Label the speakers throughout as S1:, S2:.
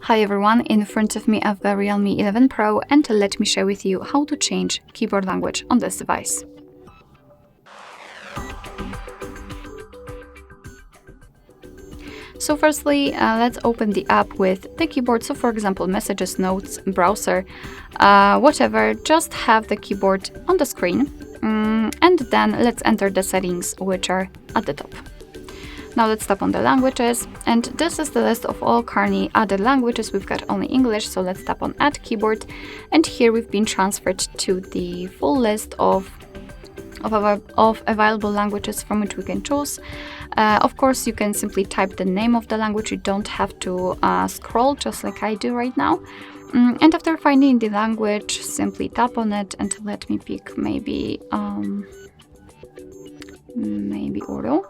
S1: Hi everyone, in front of me I have the REALME 11 Pro and let me share with you how to change keyboard language on this device. So firstly, let's open the app with the keyboard. So for example, messages, notes, browser, whatever, just have the keyboard on the screen. And then let's enter the settings which are at the top. Now let's tap on the languages, and this is the list of all currently added languages. We've got only English, so let's tap on Add Keyboard, and here we've been transferred to the full list of available languages from which we can choose. Of course, you can simply type the name of the language. You don't have to scroll, just like I do right now. And after finding the language, simply tap on it, and let me pick maybe Urdu.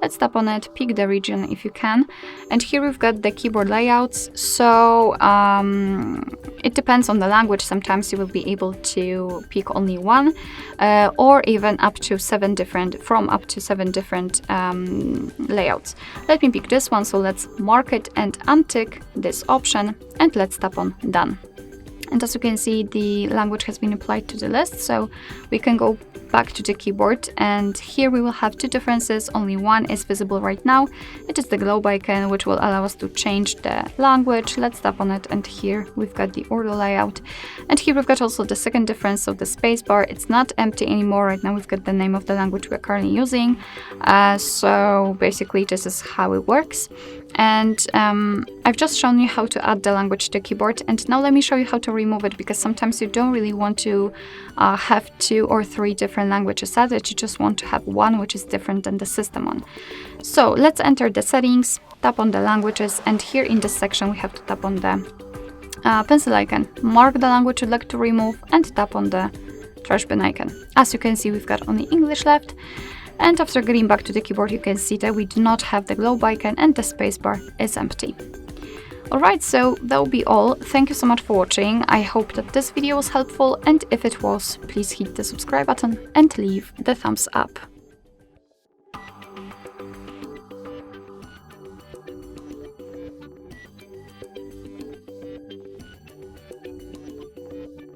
S1: Let's tap on it, pick the region if you can, and here we've got the keyboard layouts. So it depends on the language. Sometimes you will be able to pick only one, or even up to seven different layouts. Let me pick this one, so let's mark it and untick this option, and let's tap on Done. And as you can see, the language has been applied to the list, so we can go back to the keyboard, and here we will have two differences. Only one is visible right now. It is the globe icon, which will allow us to change the language. Let's tap on it, and here we've got the Urdu layout. And here we've got also the second difference of the spacebar. It's not empty anymore. Right now we've got the name of the language we're currently using. So basically this is how it works. And I've just shown you how to add the language to the keyboard, and now let me show you how to remove it, because sometimes you don't really want to have 2 or 3 different languages added. You just want to have one which is different than the system one. So let's enter the settings, tap on the languages, and here in this section we have to tap on the pencil icon, mark the language you'd like to remove, and tap on the trash bin icon. As you can see, we've got only English left. And after getting back to the keyboard, you can see that we do not have the globe icon and the spacebar is empty. Alright, so that will be all. Thank you so much for watching. I hope that this video was helpful, and if it was, please hit the subscribe button and leave the thumbs up.